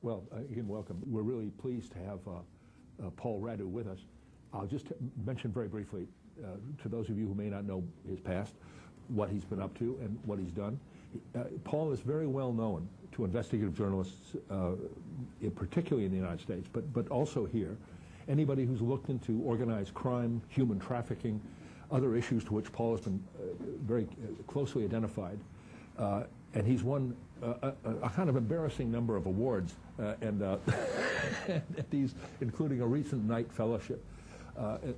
Well, again, welcome. We're really pleased to have Paul Radu with us. I'll just mention very briefly to those of you who may not know his past, what he's been up to and what he's done. Paul is very well known to investigative journalists, particularly in the United States, but also here. Anybody who's looked into organized crime, human trafficking, other issues to which Paul has been very closely identified. And he's won a kind of embarrassing number of awards, and these, including a recent Knight Fellowship,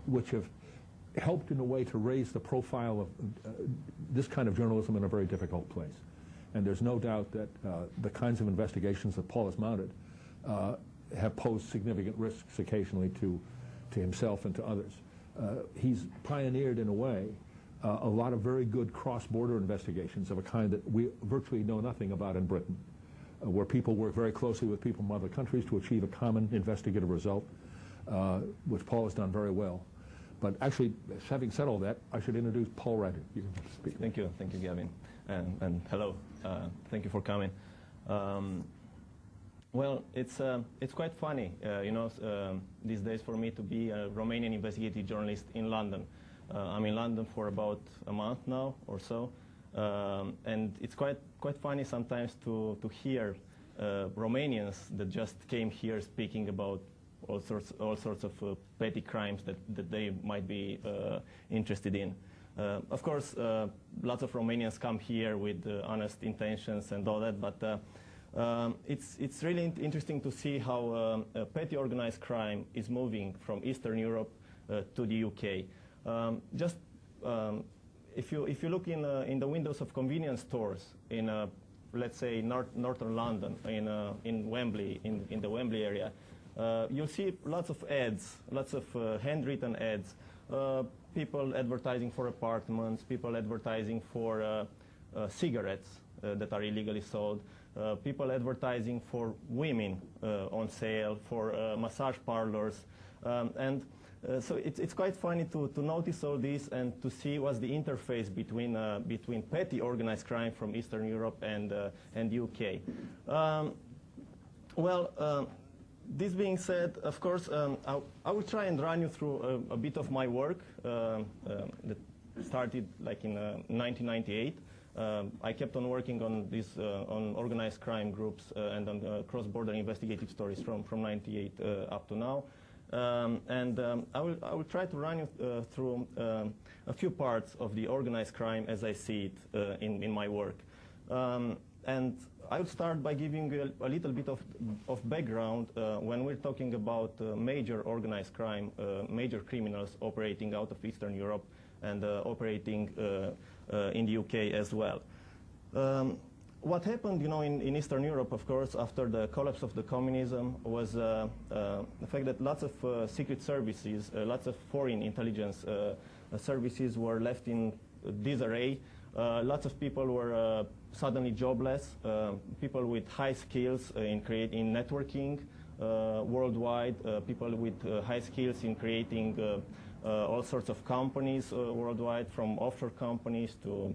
which have helped in a way to raise the profile of this kind of journalism in a very difficult place. And there's no doubt that the kinds of investigations that Paul has mounted have posed significant risks occasionally to himself and to others. He's pioneered, in a way, a lot of very good cross-border investigations of a kind that we virtually know nothing about in Britain, where people work very closely with people from other countries to achieve a common investigative result, which Paul has done very well. But actually, having said all that, I should introduce Paul Radu. You can speak. Thank you, Gavin, and hello. Thank you for coming. Well, it's quite funny, these days for me to be a Romanian investigative journalist in London. I'm in London for about a month now or so, and it's quite funny sometimes to hear Romanians that just came here speaking about all sorts of petty crimes that they might be interested in. Of course, lots of Romanians come here with honest intentions and all that, but it's really interesting to see how petty organized crime is moving from Eastern Europe to the UK. If you look in the windows of convenience stores in let's say northern London, in Wembley, in the Wembley area, you'll see lots of ads, lots of handwritten ads, people advertising for apartments, people advertising for cigarettes that are illegally sold, people advertising for women on sale, for massage parlors, so it's quite funny to notice all this and to see what's the interface between petty organized crime from Eastern Europe and UK. This being said, of course, I will try and run you through a bit of my work that started like in 1998. I kept on working on this on organized crime groups and on cross-border investigative stories from 98 up to now. I will try to run you through a few parts of the organized crime as I see it in my work. And I will start by giving you a little bit of background when we're talking about major organized crime, major criminals operating out of Eastern Europe and operating in the UK as well. What happened, in Eastern Europe, of course, after the collapse of the communism was the fact that lots of secret services, lots of foreign intelligence services were left in disarray. Lots of people were suddenly jobless. People with high skills in networking worldwide. People with high skills in creating all sorts of companies worldwide, from offshore companies to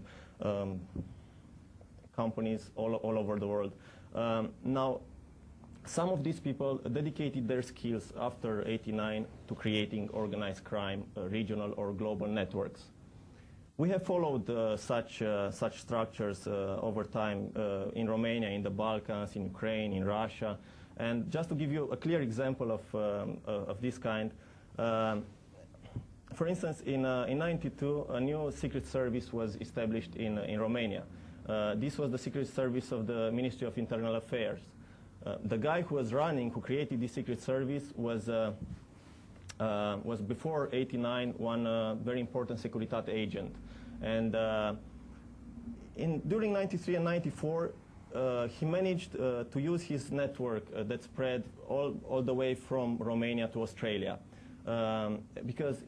companies all over the world. Now, some of these people dedicated their skills after '89 to creating organized crime, regional or global networks. We have followed such structures over time in Romania, in the Balkans, in Ukraine, in Russia. And just to give you a clear example of this kind, for instance, in '92, a new secret service was established in Romania. This was the secret service of the Ministry of Internal Affairs. The guy who created this secret service was before '89 one very important Securitate agent, and during '93 and '94 he managed to use his network that spread all the way from Romania to Australia, because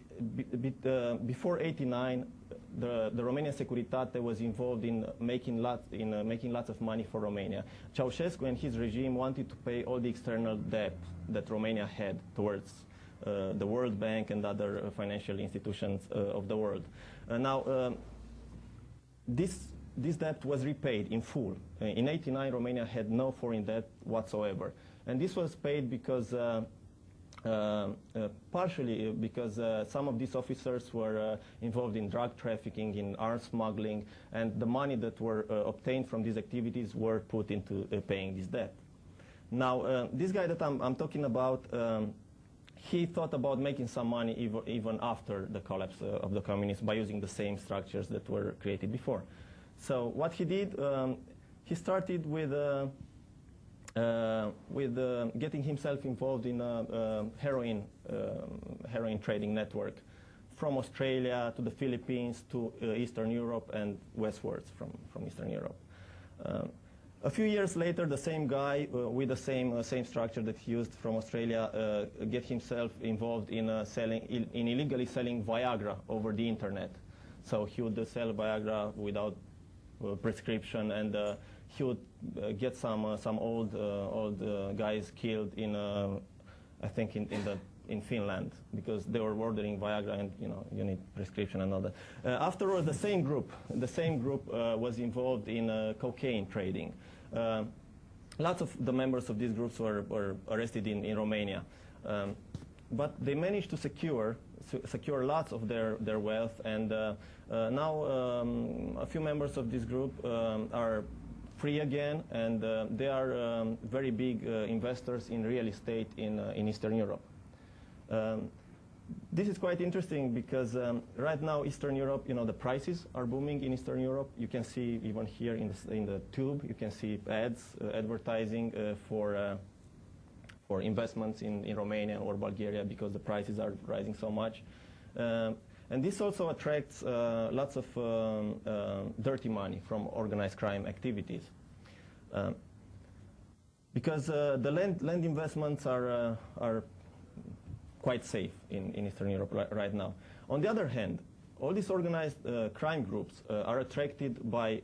before '89 the Romanian Securitate was involved in making lots of money for Romania. Ceausescu and his regime wanted to pay all the external debt that Romania had towards the World Bank and other financial institutions of the world. Now, this this debt was repaid in full. In '89, Romania had no foreign debt whatsoever. And this was paid because, partially because some of these officers were involved in drug trafficking, in arms smuggling, and the money that were obtained from these activities were put into paying this debt. Now, this guy that I'm talking about, he thought about making some money even after the collapse of the communism by using the same structures that were created before. So what he did, he started with getting himself involved in a heroin trading network from Australia to the Philippines to Eastern Europe and westwards from Eastern Europe. A few years later, the same guy with the same structure that he used from Australia get himself involved in illegally selling Viagra over the internet. So he would sell Viagra without prescription, and he would get some old guys killed in I think in Finland, because they were ordering Viagra, and you need prescription and all that. Afterwards, the same group was involved in cocaine trading. Lots of the members of these groups were arrested in Romania, but they managed to secure lots of their wealth, and now a few members of this group are free again, and they are very big investors in real estate in Eastern Europe. This is quite interesting because right now Eastern Europe, the prices are booming in Eastern Europe. You can see even here in the tube, you can see ads advertising for investments in Romania or Bulgaria because the prices are rising so much. And this also attracts lots of dirty money from organized crime activities. Because the land investments are quite safe in Eastern Europe right now. On the other hand, all these organized crime groups are attracted by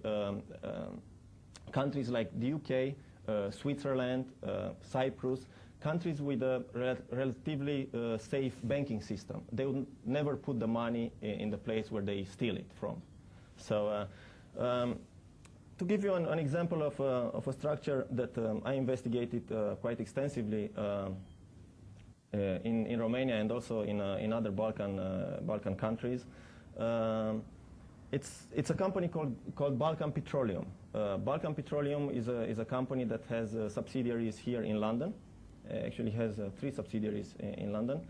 countries like the UK, Switzerland, Cyprus, countries with a relatively safe banking system. They would never put the money in the place where they steal it from. So to give you an example of a structure that I investigated quite extensively in Romania and also in other Balkan countries. It's a company called Balkan Petroleum. Balkan Petroleum is a company that has subsidiaries here in London. Actually has 3 subsidiaries in London.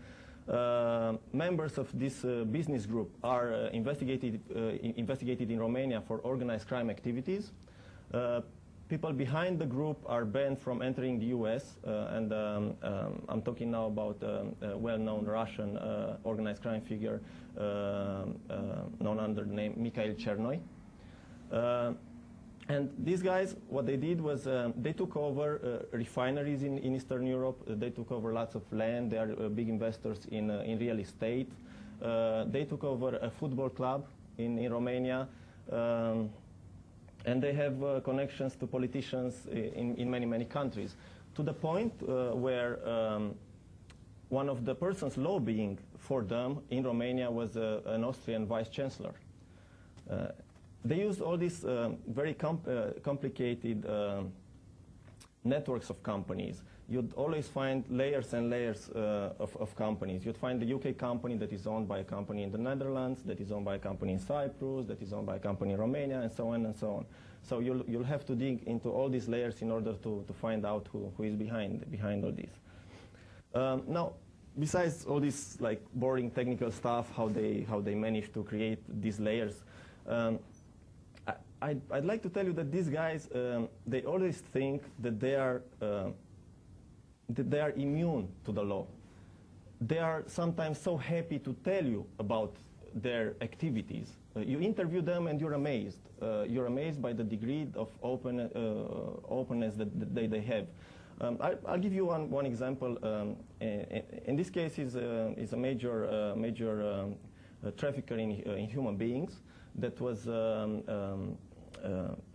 Members of this business group are investigated in Romania for organized crime activities. People behind the group are banned from entering the US, and I'm talking now about a well-known Russian organized crime figure known under the name Mikhail Chernoi. And these guys, what they did was they took over refineries in Eastern Europe. They took over lots of land. They are big investors in real estate. They took over a football club in Romania. And they have connections to politicians in many, many countries, to the point where one of the persons lobbying for them in Romania was an Austrian vice chancellor. They used all these very complicated networks of companies. You'd always find layers and layers of companies. You'd find the UK company that is owned by a company in the Netherlands, that is owned by a company in Cyprus, that is owned by a company in Romania, and so on and so on. So you'll have to dig into all these layers in order to find out who is behind all this. Now, besides all this like boring technical stuff, how they manage to create these layers, I'd like to tell you that these guys, they always think that they are immune to the law. They are sometimes so happy to tell you about their activities. You interview them and you're amazed. You're amazed by the degree of openness that they have. I'll give you one example. In this case, is a major trafficker in human beings that was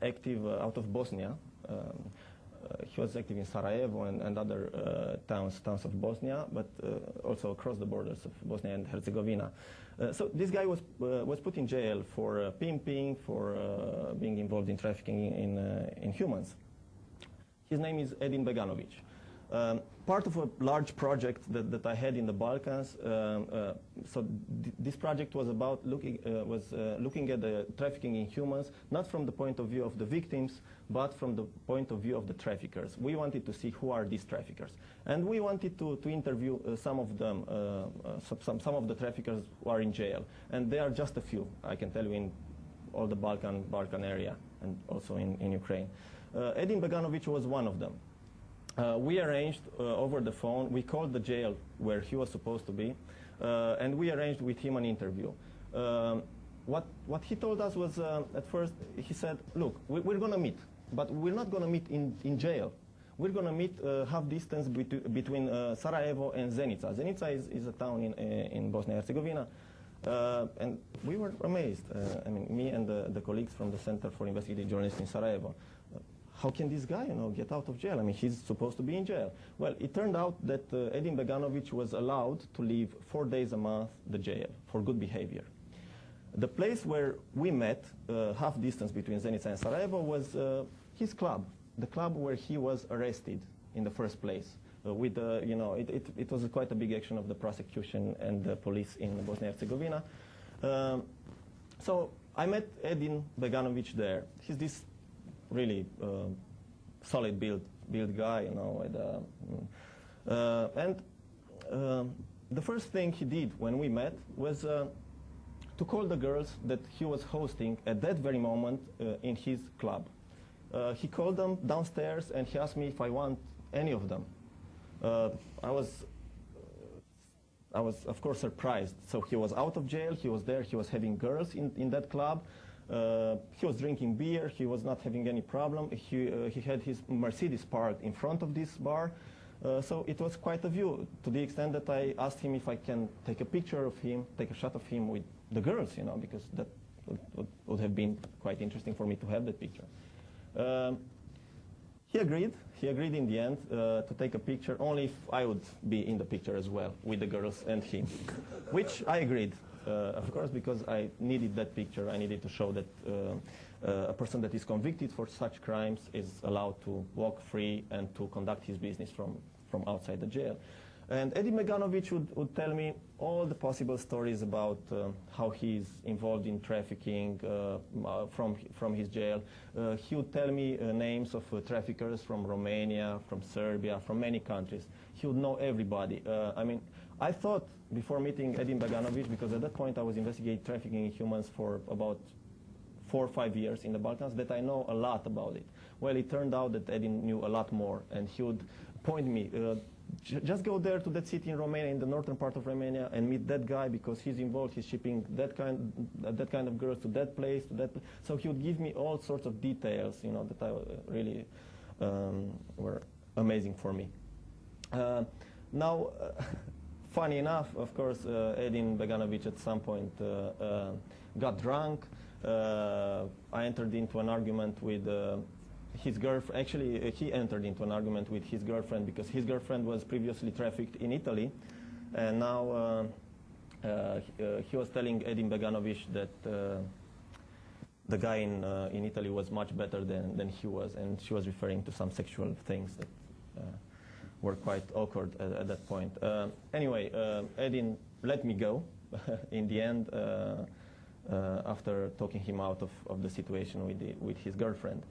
active out of Bosnia. he was active in Sarajevo and other towns of Bosnia, but also across the borders of Bosnia and Herzegovina. So this guy was put in jail for pimping, for being involved in trafficking in humans. His name is Edin Beganovic. Part of a large project that I had in the Balkans. This project was about looking at the trafficking in humans, not from the point of view of the victims, but from the point of view of the traffickers. We wanted to see who are these traffickers, and we wanted to interview some of them, some of the traffickers who are in jail, and there are just a few. I can tell you in all the Balkan area, and also in Ukraine. Edin Beganovic was one of them. We arranged over the phone, we called the jail where he was supposed to be, and we arranged with him an interview. What he told us was, at first, he said, look, we're going to meet, but we're not going to meet in jail. We're going to meet half distance between Sarajevo and Zenica. Zenica is a town in Bosnia and Herzegovina. And we were amazed, I mean, me and the colleagues from the Center for Investigative Journalism in Sarajevo. How can this guy, get out of jail? I mean, he's supposed to be in jail. Well, it turned out that Edin Beganovic was allowed to leave 4 days a month the jail for good behavior. The place where we met, half distance between Zenica and Sarajevo, was his club, the club where he was arrested in the first place. It was quite a big action of the prosecution and the police in Bosnia and Herzegovina. So I met Edin Beganovic there. He's this really solid build guy, and the first thing he did when we met was to call the girls that he was hosting at that very moment in his club. He called them downstairs and he asked me if I want any of them. I was of course surprised. So he was out of jail, he was there, he was having girls in that club. He was drinking beer, he was not having any problem. He had his Mercedes parked in front of this bar. So it was quite a view, to the extent that I asked him if I can take a picture of him, take a shot of him with the girls, because that would have been quite interesting for me to have that picture. He agreed in the end to take a picture, only if I would be in the picture as well, with the girls and him, which I agreed. Of course, because I needed that picture. I needed to show that a person that is convicted for such crimes is allowed to walk free and to conduct his business from outside the jail. And Edin Beganovic would tell me all the possible stories about how he's involved in trafficking from his jail. He would tell me names of traffickers from Romania, from Serbia, from many countries. He would know everybody. I thought before meeting Edin Beganovic, because at that point I was investigating trafficking in humans for about 4 or 5 years in the Balkans, that I know a lot about it. Well, it turned out that Edin knew a lot more, and he would point me, just go there to that city in Romania, in the northern part of Romania, and meet that guy because he's involved, he's shipping that kind of girls to that place, So he would give me all sorts of details, that I really were amazing for me. Now, funny enough, of course, Edin Beganovic at some point got drunk. I entered into an argument with his girlfriend. Actually, he entered into an argument with his girlfriend because his girlfriend was previously trafficked in Italy, and now he was telling Edin Beganovic that the guy in Italy was much better than he was, and she was referring to some sexual things that were quite awkward at that point. Anyway, Edin let me go in the end after talking him out of the situation with his girlfriend.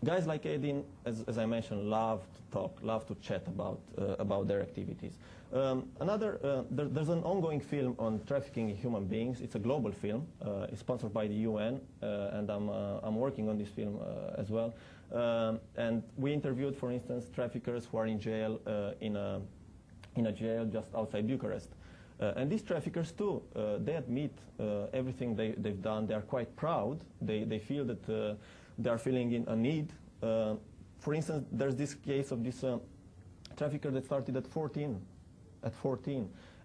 Guys like Edin, as I mentioned, love to talk, love to chat about their activities. There's an ongoing film on trafficking in human beings. It's a global film. It's sponsored by the UN, and I'm working on this film as well. And we interviewed, for instance, traffickers who are in jail in a jail just outside Bucharest. And these traffickers too, they admit everything they've done. They are quite proud. They feel that they are feeling a need. For instance, there's this case of this trafficker that started at 14.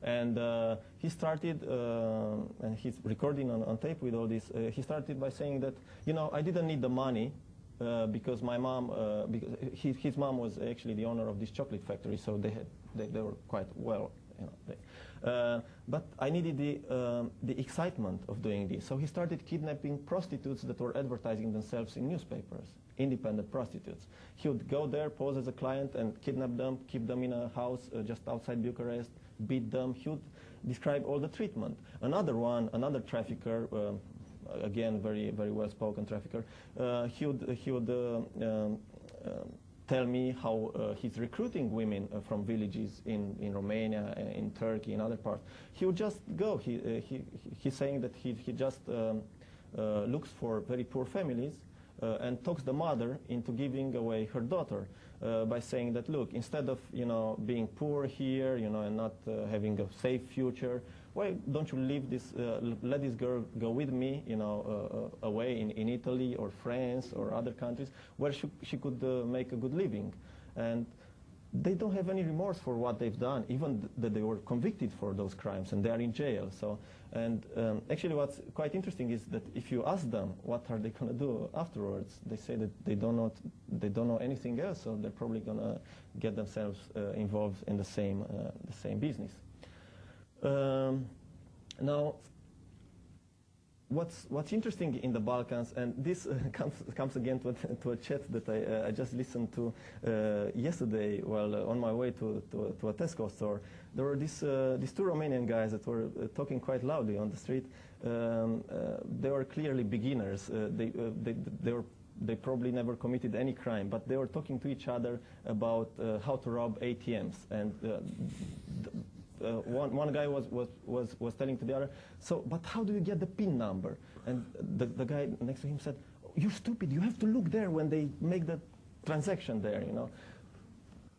And he started, and he's recording on tape with all this, he started by saying that, I didn't need the money. because my mom, because his mom was actually the owner of this chocolate factory, so they were quite well, you know. But I needed the excitement of doing this, so he started kidnapping prostitutes that were advertising themselves in newspapers, independent prostitutes. He would go there, pose as a client, and kidnap them, keep them in a house just outside Bucharest, beat them. He would describe all the treatment. Another trafficker, again, very well-spoken trafficker, he would tell me how he's recruiting women from villages in Romania, in Turkey, in other parts. He would just go. He's saying that he just looks for very poor families and talks the mother into giving away her daughter by saying that, look, instead of being poor here, and not having a safe future, why don't you leave this? Let this girl go with me, away in Italy or France or other countries where she could make a good living. And they don't have any remorse for what they've done, even that they were convicted for those crimes and they are in jail. So, and actually, what's quite interesting is that if you ask them what are they going to do afterwards, they say that they don't know anything else, so they're probably going to get themselves involved in the same business. Now, what's interesting in the Balkans, and this comes again to a chat that I just listened to yesterday while on my way to a Tesco store. There were these two Romanian guys that were talking quite loudly on the street. They were clearly beginners. They probably never committed any crime, but they were talking to each other about how to rob ATMs. And one guy was telling to the other, but how do you get the PIN number? And the guy next to him said, you're stupid, you have to look there when they make the transaction there,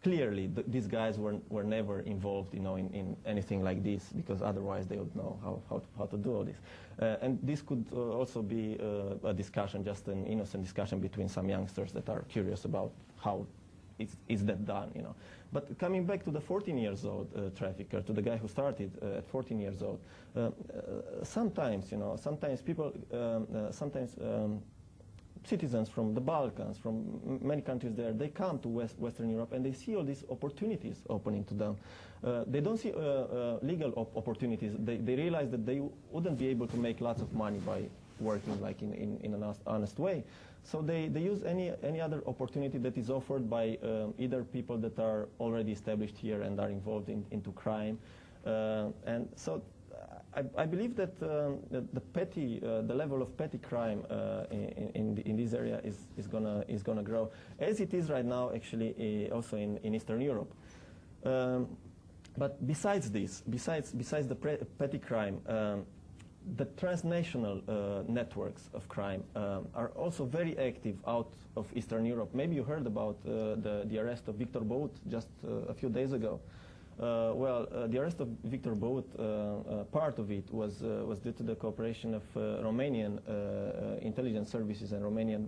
Clearly, these guys were never involved, in anything like this, because otherwise they would know how to do all this. And this could also be a discussion, just an innocent discussion between some youngsters that are curious about how is that done, But coming back to the 14-years-old trafficker, to the guy who started at 14 years old, sometimes people, citizens from the Balkans, from many countries there, they come to Western Europe and they see all these opportunities opening to them. They don't see legal opportunities. They realize that they wouldn't be able to make lots of money by working like in an honest way. So they use any other opportunity that is offered by either people that are already established here and are involved into crime. And so I believe that the level of petty crime in this area is gonna grow, as it is right now, actually, also in Eastern Europe. But besides this, besides the petty crime, the transnational networks of crime are also very active out of Eastern Europe. Maybe you heard about the arrest of Victor Bout just a few days ago. The arrest of Victor Bout, part of it was due to the cooperation of Romanian intelligence services and Romanian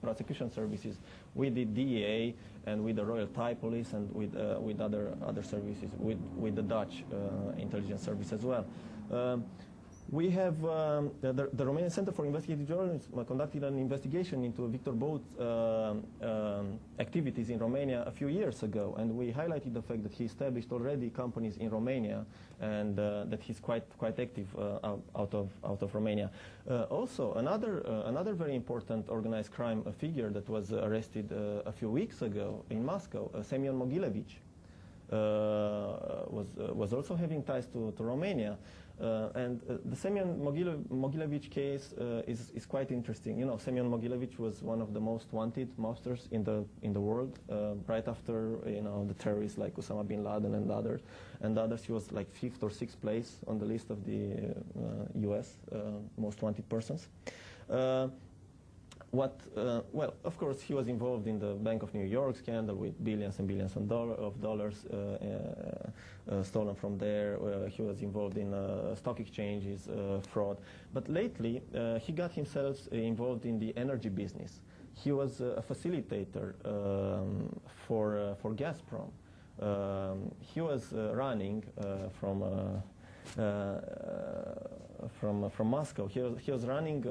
prosecution services with the DEA and with the Royal Thai Police and with other services, with the Dutch intelligence service as well. We have the Romanian Center for Investigative Journalism conducted an investigation into Victor Bout's activities in Romania a few years ago, and we highlighted the fact that he established already companies in Romania and that he's quite active out of Romania. Also, another very important organized crime figure that was arrested a few weeks ago in Moscow, Semyon Mogilevich, was also having ties to Romania. And the Semyon Mogilevich case is quite interesting. Semyon Mogilevich was one of the most wanted mobsters in the world, right after the terrorists like Osama bin Laden and others. He was like 5th or 6th place on the list of the U.S. most wanted persons. Well, of course, he was involved in the Bank of New York scandal with billions and billions of dollars stolen from there. He was involved in stock exchanges, fraud. But lately, he got himself involved in the energy business. He was a facilitator for Gazprom. He was running from Moscow. He was running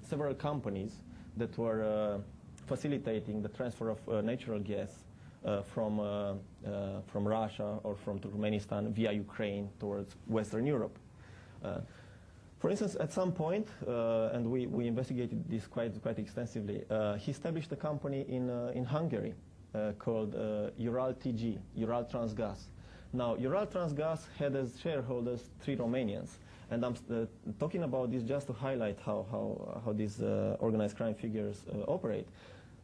several companies that were facilitating the transfer of natural gas from Russia or from Turkmenistan via Ukraine towards Western Europe. For instance, at some point, and we investigated this quite extensively, he established a company in Hungary called Ural TG, Ural Transgas. Now, Ural Transgas had as shareholders 3 Romanians. And I'm talking about this just to highlight how these organized crime figures operate.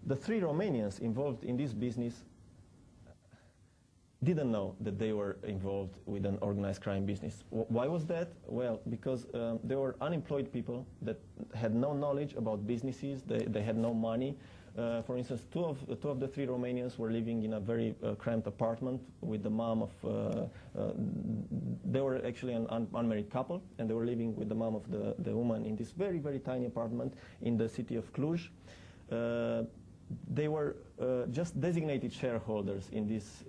The 3 Romanians involved in this business didn't know that they were involved with an organized crime business. Why was that? Well, because they were unemployed people that had no knowledge about businesses. They had no money. For instance, two of the 3 Romanians were living in a very cramped apartment with the mom of, they were actually an unmarried couple, and they were living with the mom of the woman in this very, very tiny apartment in the city of Cluj. They were just designated shareholders in this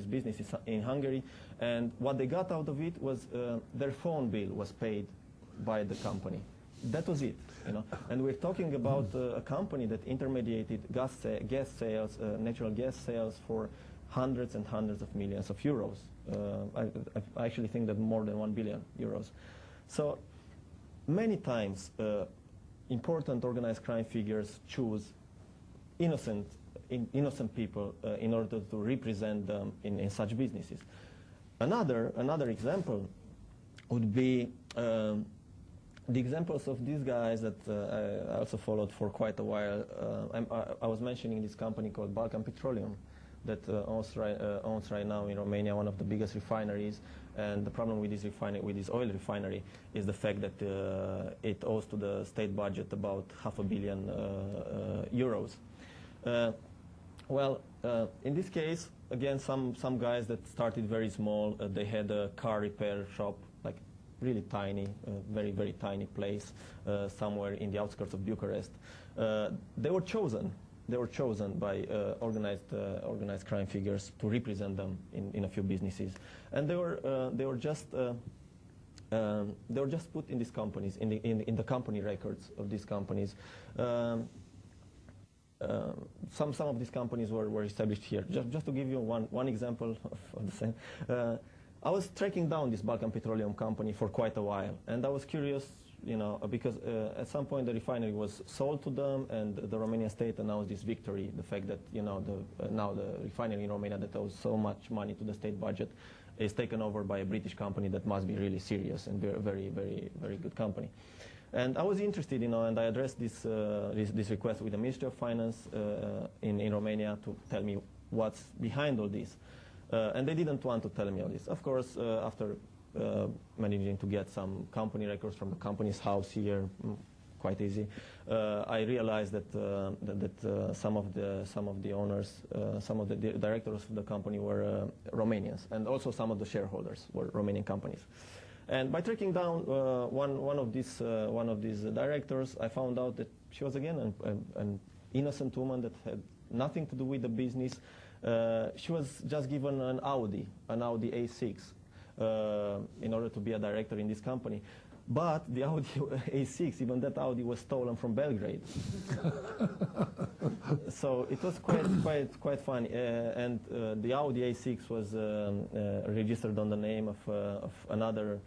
business in Hungary, and what they got out of it was their phone bill was paid by the company. That was it, you know. And we're talking about a company that intermediated gas sales, natural gas sales for hundreds and hundreds of millions of euros. I actually think that more than 1 billion euros. So many times, important organized crime figures choose innocent people in order to represent them in such businesses. Another example would be the examples of these guys that I also followed for quite a while. I was mentioning this company called Balkan Petroleum that owns right now in Romania one of the biggest refineries. And the problem with this oil refinery is the fact that it owes to the state budget about €500 million. In this case, again, some guys that started very small, they had a car repair shop, like really tiny, very, very tiny place, somewhere in the outskirts of Bucharest. They were chosen by organized crime figures to represent them in a few businesses, and they were just put in these companies, in the company records of these companies. Some of these companies were established here. Just to give you one example of the same. I was tracking down this Balkan Petroleum company for quite a while, and I was curious, you know, because at some point the refinery was sold to them, and the Romanian state announced this victory, the fact that, you know, now the refinery in Romania that owes so much money to the state budget is taken over by a British company that must be really serious and very, very, very good company. And I was interested, you know, and I addressed this request with the Ministry of Finance in Romania to tell me what's behind all this. And they didn't want to tell me all this. Of course, after managing to get some company records from the company's house here, quite easy, I realized that some of the owners, some of the directors of the company were Romanians, and also some of the shareholders were Romanian companies. And by tracking down one of these directors, I found out that she was again an innocent woman that had nothing to do with the business. She was just given an Audi A6 in order to be a director in this company. But the Audi A6, even that Audi, was stolen from Belgrade. So it was quite funny. And the Audi A6 was registered on the name of another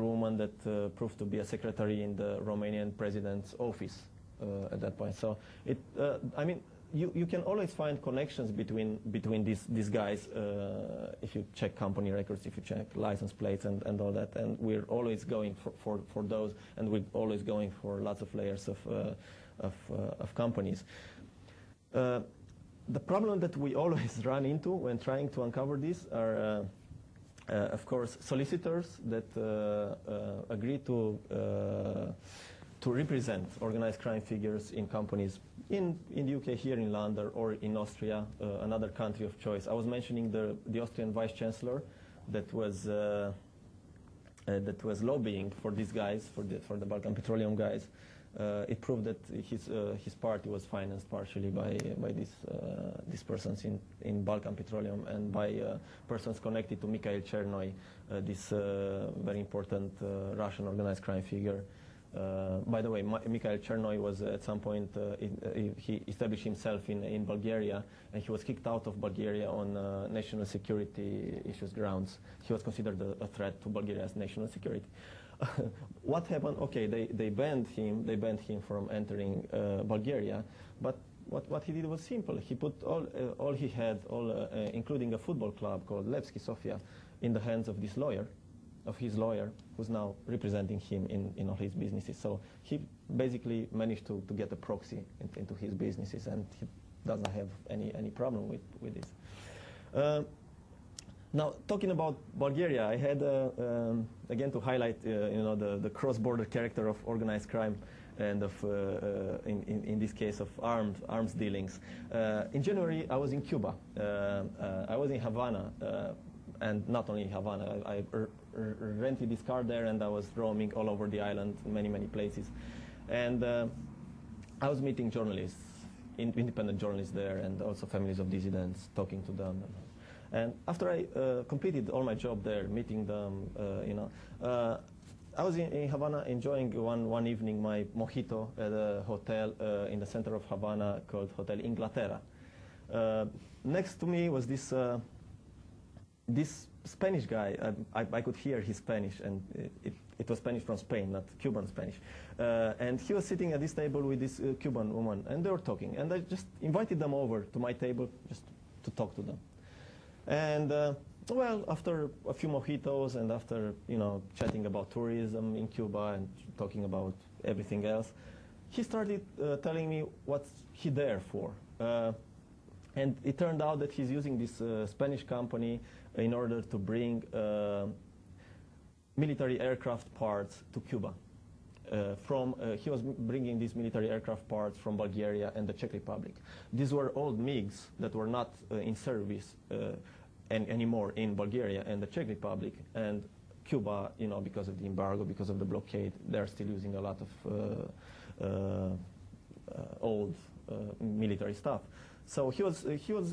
woman that proved to be a secretary in the Romanian president's office at that point. So I mean, you can always find connections between these guys if you check company records, if you check license plates and all that. And we're always going for those, and we're always going for lots of layers of companies. The problem that we always run into when trying to uncover this are, of course, solicitors that agree to represent organized crime figures in companies in the UK, here in London, or in Austria, another country of choice. I was mentioning the Austrian vice chancellor that was lobbying for these guys, for the Balkan Petroleum guys. It proved that his party was financed partially by these persons in Balkan Petroleum, and by persons connected to Mikhail Chernoi, this very important Russian organized crime figure. By the way, Mikhail Chernoi was at some point, he established himself in Bulgaria, and he was kicked out of Bulgaria on national security issues grounds. He was considered a threat to Bulgaria's national security. What happened? Okay, they banned him from entering Bulgaria, but what he did was simple. He put all he had, including a football club called Levski Sofia, in the hands of his lawyer, who's now representing him in all his businesses. So he basically managed to get a proxy into his businesses, and he doesn't have any problem with this. Now, talking about Bulgaria, I had, again, to highlight the cross-border character of organized crime and of, in this case, of arms dealings. In January, I was in Cuba. I was in Havana, and not only Havana. I rented this car there, and I was roaming all over the island, many places. And I was meeting journalists, independent journalists there, and also families of dissidents, talking to them. And after I completed all my job there, meeting them, I was in Havana enjoying one evening my mojito at a hotel in the center of Havana called Hotel Inglaterra. Next to me was this Spanish guy. I could hear his Spanish, and it was Spanish from Spain, not Cuban Spanish. And he was sitting at this table with this Cuban woman, and they were talking. And I just invited them over to my table just to talk to them. And well, after a few mojitos and after chatting about tourism in Cuba and talking about everything else, he started telling me what's he there for. And it turned out that he's using this Spanish company in order to bring military aircraft parts to Cuba. He was bringing these military aircraft parts from Bulgaria and the Czech Republic. These were old MiGs that were not in service anymore in Bulgaria and the Czech Republic, and Cuba, because of the embargo, because of the blockade, they're still using a lot of old military stuff. So he was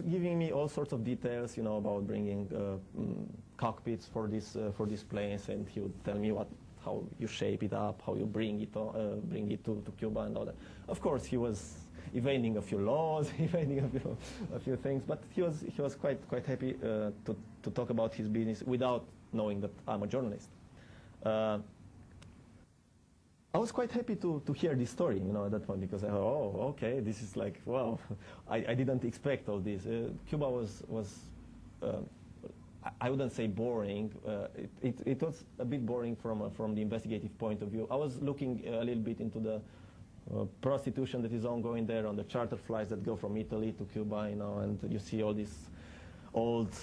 giving me all sorts of details, about bringing cockpits for these planes, and he would tell me how you shape it up, how you bring it to Cuba and all that. Of course, he was evading a few laws, evading a few things, but he was quite happy to talk about his business without knowing that I'm a journalist. I was quite happy to hear this story, at that point, because I thought, oh, okay, this is like, wow, I didn't expect all this. Cuba was I wouldn't say boring. It was a bit boring from the investigative point of view. I was looking a little bit into the prostitution that is ongoing there on the charter flights that go from Italy to Cuba, and you see all these old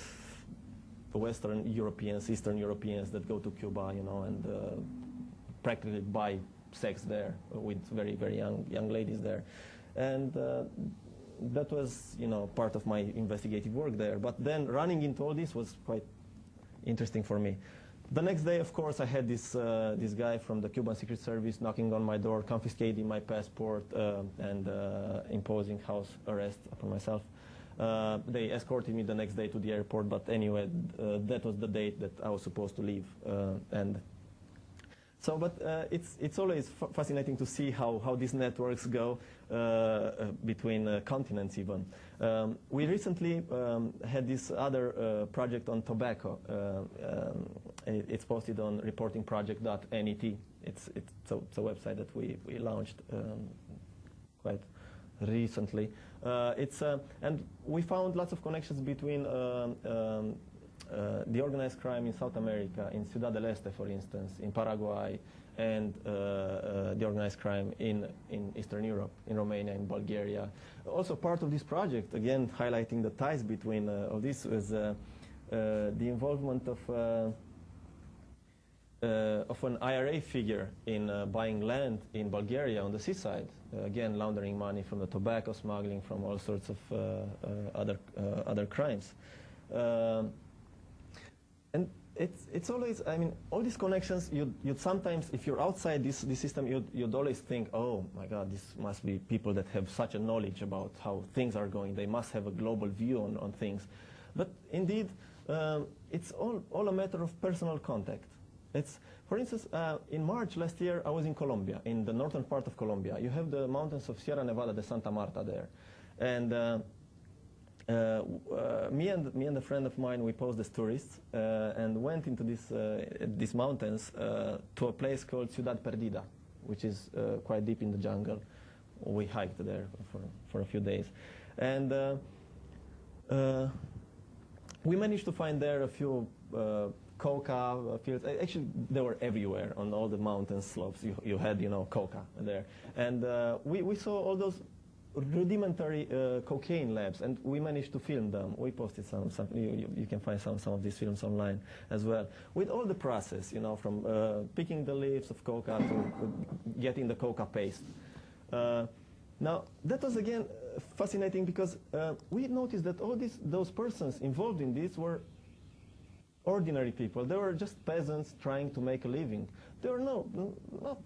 Western Europeans, Eastern Europeans that go to Cuba, and practically buy sex there with very, very young ladies there. And that was, part of my investigative work there. But then running into all this was quite interesting for me. The next day, of course, I had this guy from the Cuban Secret Service knocking on my door, confiscating my passport, and imposing house arrest upon myself. They escorted me the next day to the airport, but anyway, that was the date that I was supposed to leave. It's always fascinating to see how these networks go between continents even. We recently had this other project on tobacco. It's posted on reportingproject.net. It's a website that we launched quite recently. And we found lots of connections between the organized crime in South America, in Ciudad del Este, for instance, in Paraguay, and the organized crime in Eastern Europe, in Romania, in Bulgaria. Also part of this project, again, highlighting the ties between all this, was the involvement of an IRA figure in buying land in Bulgaria on the seaside, again, laundering money from the tobacco smuggling, from all sorts of other crimes. And it's always, all these connections, you'd sometimes, if you're outside this system, you'd always think, oh my God, this must be people that have such a knowledge about how things are going. They must have a global view on things. But indeed, it's all a matter of personal contact. It's, for instance, in March last year, I was in Colombia, in the northern part of Colombia. You have the mountains of Sierra Nevada de Santa Marta there. And me and a friend of mine, we posed as tourists and went into these mountains to a place called Ciudad Perdida, which is quite deep in the jungle. We hiked there for a few days. And we managed to find there a few coca fields. Actually, they were everywhere on all the mountain slopes. You had, coca there. And we saw all those rudimentary cocaine labs, and we managed to film them. We posted some you can find some of these films online as well, with all the process, from picking the leaves of coca to getting the coca paste. Now, that was, again, fascinating because we noticed that all those persons involved in this were ordinary people. They were just peasants trying to make a living. They were not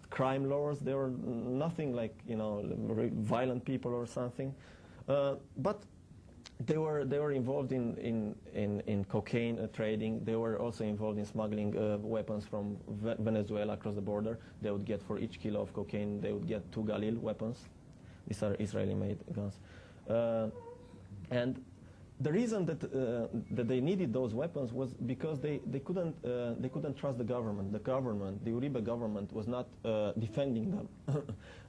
crime lords. They were nothing like, very violent people or something. But they were involved in cocaine trading. They were also involved in smuggling weapons from Venezuela across the border. They would get, for each kilo of cocaine, they would get 2 Galil weapons. These are Israeli-made guns. And the reason that they needed those weapons was because they couldn't trust the government. The Uribe government, was not defending them.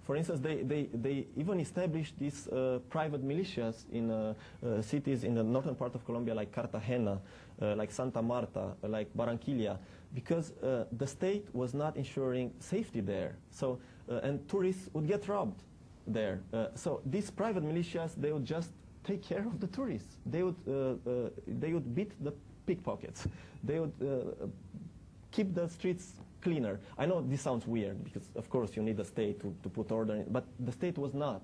For instance, they even established these private militias in cities in the northern part of Colombia, like Cartagena, like Santa Marta, like Barranquilla, because the state was not ensuring safety there. So and tourists would get robbed there. So these private militias, they would just take care of the tourists. They would beat the pickpockets. They would keep the streets cleaner. I know this sounds weird because, of course, you need a state to put order in, but the state was not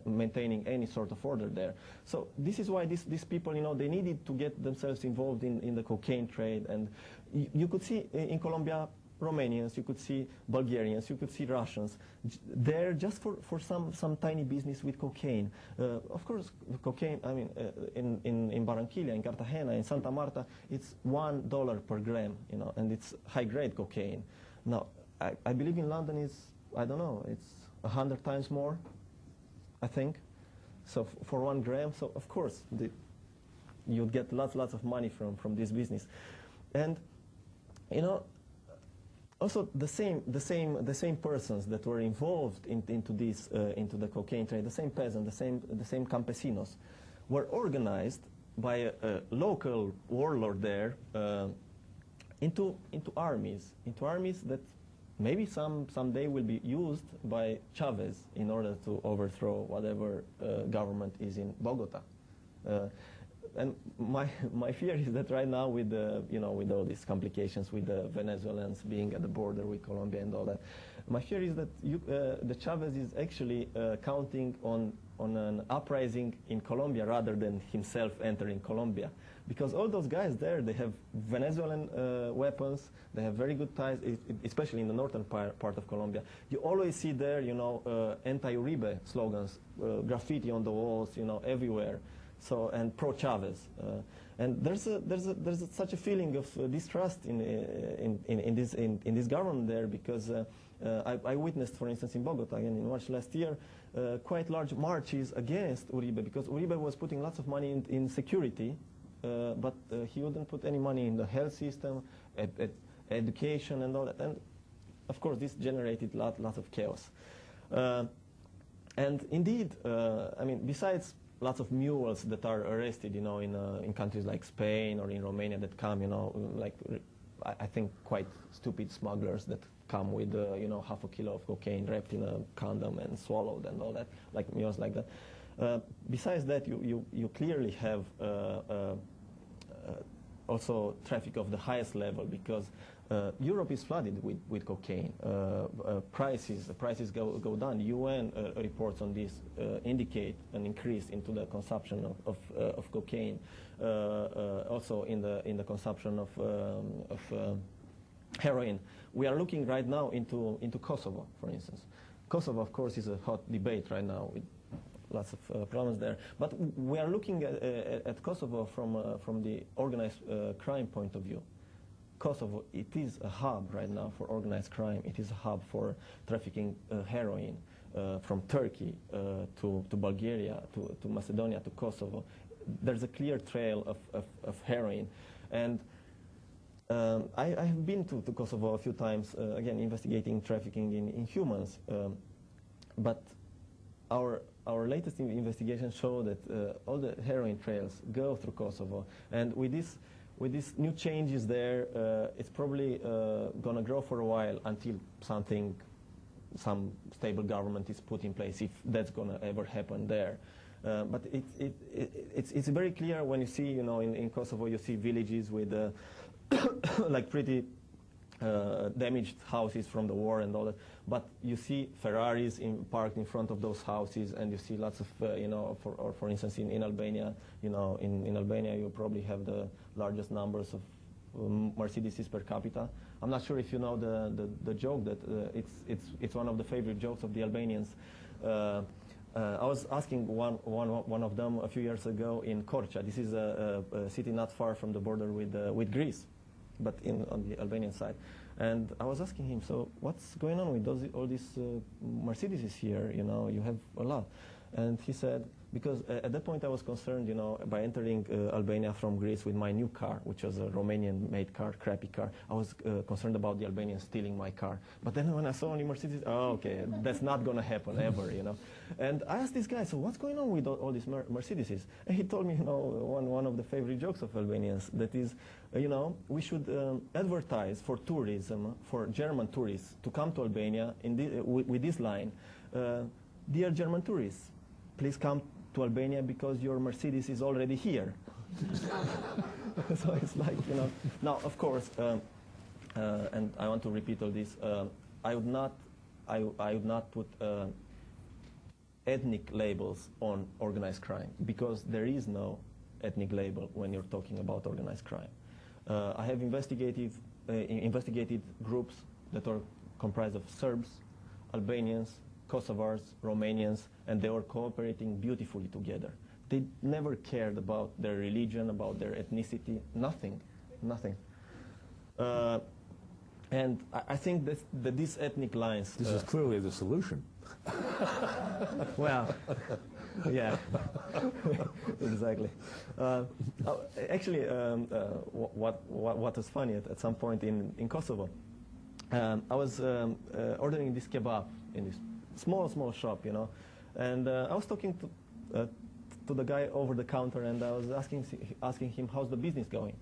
maintaining any sort of order there. So this is why these people, they needed to get themselves involved in the cocaine trade. And you could see in Colombia, Romanians, you could see Bulgarians, you could see Russians, there just for some tiny business with cocaine. Of course, cocaine, I mean, in Barranquilla, in Cartagena, in Santa Marta, it's $1 per gram, and it's high-grade cocaine. Now, I believe in London is, I don't know, it's 100 times more, I think, so for 1 gram. So, of course, you'd get lots of money from this business. And, also, the same persons that were involved into the cocaine trade, the same peasants, the same campesinos, were organized by a local warlord there into armies that maybe someday will be used by Chavez in order to overthrow whatever government is in Bogota. And my fear is that right now, with with all these complications, with the Venezuelans being at the border with Colombia and all that, my fear is that the Chavez is actually counting on an uprising in Colombia rather than himself entering Colombia, because all those guys there, they have Venezuelan weapons, they have very good ties, especially in the northern part of Colombia. You always see there, anti-Uribe slogans, graffiti on the walls, everywhere. So, and pro-Chavez, and there's such a feeling of distrust in this government there, because I witnessed, for instance, in Bogota, again in March last year, quite large marches against Uribe, because Uribe was putting lots of money in security, but he wouldn't put any money in the health system, education, and all that. And of course, this generated lots of chaos. And indeed, I mean, besides lots of mules that are arrested, in countries like Spain or in Romania that come, like I think quite stupid smugglers that come with, half a kilo of cocaine wrapped in a condom and swallowed and all that, like mules like that. Besides that, you clearly have also traffic of the highest level, because Europe is flooded with cocaine. Prices go down. UN reports on this indicate an increase into the consumption of cocaine. Also in the consumption of heroin. We are looking right now into Kosovo, for instance. Kosovo, of course, is a hot debate right now with lots of problems there. But we are looking at Kosovo from the organized crime point of view. Kosovo, it is a hub right now for organized crime. It is a hub for trafficking heroin from Turkey to Bulgaria, to Macedonia, to Kosovo. There's a clear trail of heroin. And I have been to Kosovo a few times, again, investigating trafficking in humans. But our latest investigation showed that all the heroin trails go through Kosovo. And with these new changes there, it's probably going to grow for a while until some stable government is put in place, if that's going to ever happen there. But it's very clear when you see, in Kosovo, you see villages with like pretty damaged houses from the war and all that. But you see Ferraris parked in front of those houses, and you see lots of, for instance, in Albania, in Albania you probably have the largest numbers of Mercedeses per capita. I'm not sure if you know the joke that it's one of the favorite jokes of the Albanians. I was asking one of them a few years ago in Korça. This is a city not far from the border with Greece, but on the Albanian side. And I was asking him, so what's going on with all these Mercedeses here? You have a lot. And he said, because at that point I was concerned, by entering Albania from Greece with my new car, which was a Romanian-made car, crappy car. I was concerned about the Albanians stealing my car. But then when I saw only Mercedes, okay, that's not going to happen ever, And I asked this guy, so what's going on with all these Mercedeses? And he told me, one of the favorite jokes of Albanians, that is, we should advertise for tourism, for German tourists to come to Albania with this line, dear German tourists, please come to Albania because your Mercedes is already here. So it's like, Now, of course, and I want to repeat all this, I would not put ethnic labels on organized crime, because there is no ethnic label when you're talking about organized crime. I have investigated groups that are comprised of Serbs, Albanians, Kosovars, Romanians, and they were cooperating beautifully together. They never cared about their religion, about their ethnicity, nothing. And I think that these ethnic lines... This is clearly the solution. Well, yeah, exactly. Actually, what was funny at some point in Kosovo, I was ordering this kebab in this small shop, and I was talking to the guy over the counter, and I was asking him how's the business going.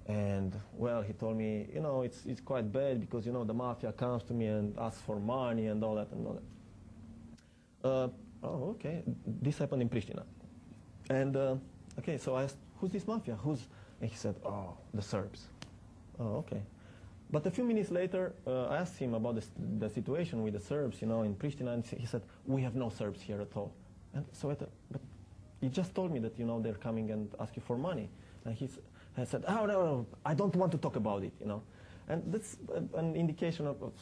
And well, he told me, it's quite bad because the mafia comes to me and asks for money and all that. Oh, okay. This happened in Pristina. And okay, so I asked, who's this mafia? And he said, oh, the Serbs. Oh, okay. But a few minutes later, I asked him about the situation with the Serbs, in Pristina, and he said, we have no Serbs here at all. And so but he just told me that, they're coming and ask you for money. And I said, oh, no, I don't want to talk about it, And that's an indication of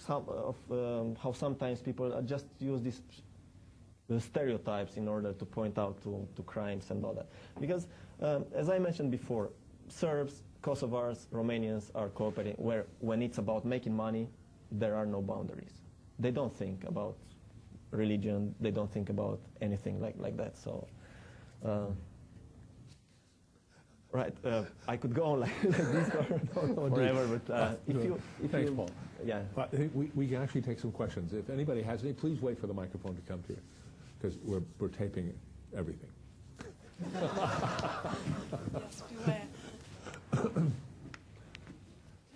how sometimes people just use these stereotypes in order to point out to crimes and all that. Because, as I mentioned before, Serbs, Kosovars, Romanians are cooperating, where when it's about making money, there are no boundaries. They don't think about religion, they don't think about anything like that. So, right, I could go on like this forever, but Thanks, Paul. Yeah. I think we can actually take some questions. If anybody has any, please wait for the microphone to come to you, because we're taping everything. Yes, beware. Can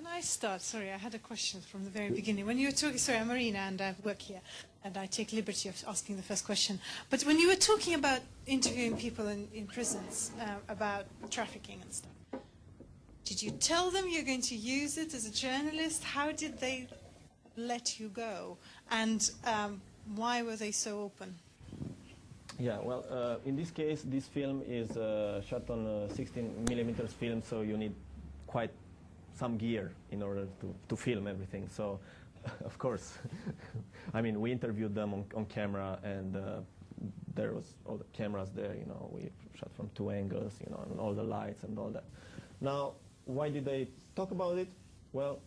I start? Sorry, I had a question from the very beginning. When you were talking, sorry, I'm Marina and I work here, and I take liberty of asking the first question. But when you were talking about interviewing people in prisons about trafficking and stuff, did you tell them you're going to use it as a journalist? How did they let you go? And why were they so open? Yeah, well, in this case, this film is shot on 16 millimeters film, so you need quite some gear in order to film everything. So, of course, I mean, we interviewed them on camera, and there was all the cameras there, we shot from 2 angles, and all the lights and all that. Now, why did they talk about it? Well,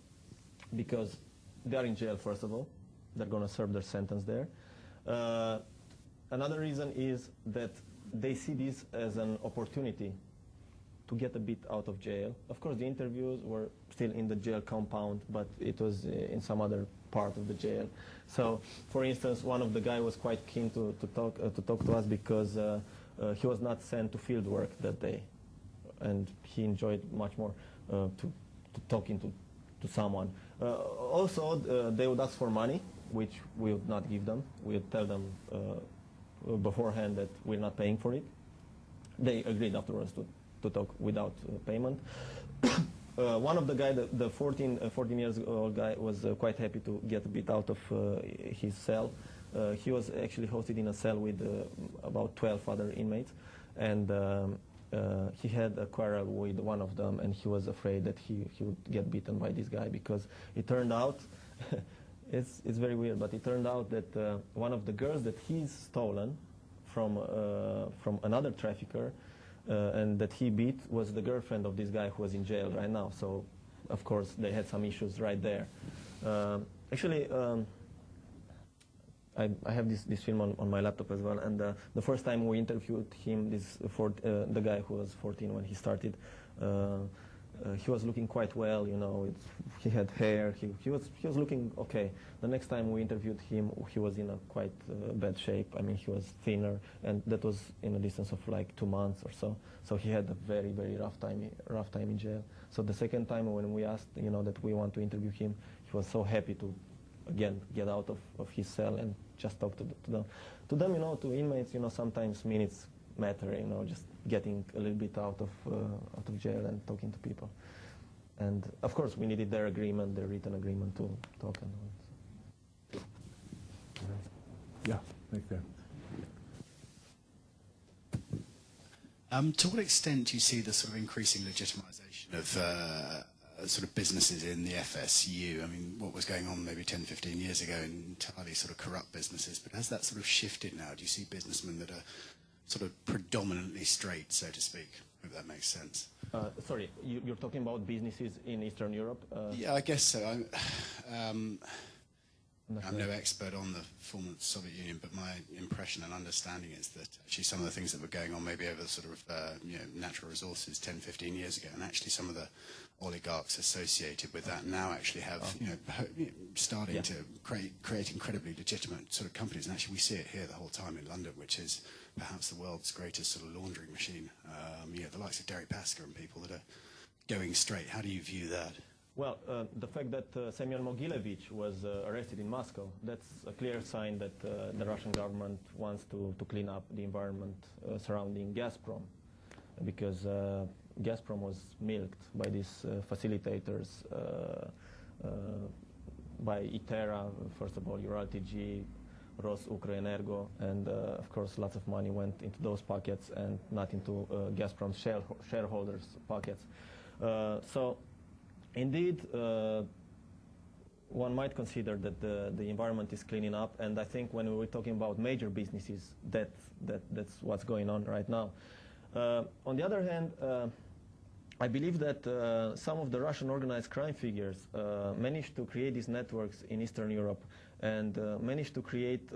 because they're in jail, first of all. They're going to serve their sentence there. Another reason is that they see this as an opportunity to get a bit out of jail. Of course, the interviews were still in the jail compound, but it was in some other part of the jail. So, for instance, one of the guys was quite keen to talk to us because he was not sent to field work that day, and he enjoyed much more to talking to someone. Also, they would ask for money, which we would not give them. We would tell them beforehand that we're not paying for it. They agreed afterwards to talk without payment. One of the guys, the 14 years old guy, was quite happy to get a bit out of his cell. He was actually hosted in a cell with about 12 other inmates, and he had a quarrel with one of them, and he was afraid that he would get beaten by this guy, because it turned out, it's very weird, but it turned out that one of the girls that he's stolen from another trafficker and that he beat was the girlfriend of this guy who was in jail right now. So, of course, they had some issues right there. Actually, I have this film on my laptop as well, and the first time we interviewed him, the guy who was 14 when he started, he was looking quite well, you know. He had hair. He was looking okay. The next time we interviewed him, he was in a quite bad shape. I mean, he was thinner, and that was in a distance of like 2 months or so. So he had a very, very rough time in jail. So the second time when we asked, you know, that we want to interview him, he was so happy to again get out of his cell and just talk to them. To them, you know, to inmates, you know, sometimes minutes matter, you know, just getting a little bit out of jail and talking to people. And of course, we needed their agreement, their written agreement to talk and all. Yeah, thank you. To what extent do you see the sort of increasing legitimization of sort of businesses in the FSU? I mean, what was going on maybe 10, 15 years ago, entirely sort of corrupt businesses, but has that sort of shifted now? Do you see businessmen that are sort of predominantly straight, so to speak, if that makes sense? Sorry, you're talking about businesses in Eastern Europe? Yeah, I guess so. I'm no expert on the former Soviet Union, but my impression and understanding is that actually some of the things that were going on maybe over sort of natural resources 10, 15 years ago, and actually some of the oligarchs associated with that now actually have, starting to create incredibly legitimate sort of companies. And actually we see it here the whole time in London, which is perhaps the world's greatest sort of laundering machine. The likes of Derek Pasker and people that are going straight. How do you view that? Well, the fact that Semyon Mogilevich was arrested in Moscow, that's a clear sign that the Russian government wants to clean up the environment surrounding Gazprom, because Gazprom was milked by these facilitators, by ITERA, first of all, Uraltg, Rosukrenergo, and of course lots of money went into those pockets and not into Gazprom's shareholders' pockets. So indeed, one might consider that the environment is cleaning up, and I think when we're talking about major businesses, that's what's going on right now. On the other hand, I believe that some of the Russian organized crime figures managed to create these networks in Eastern Europe and managed to create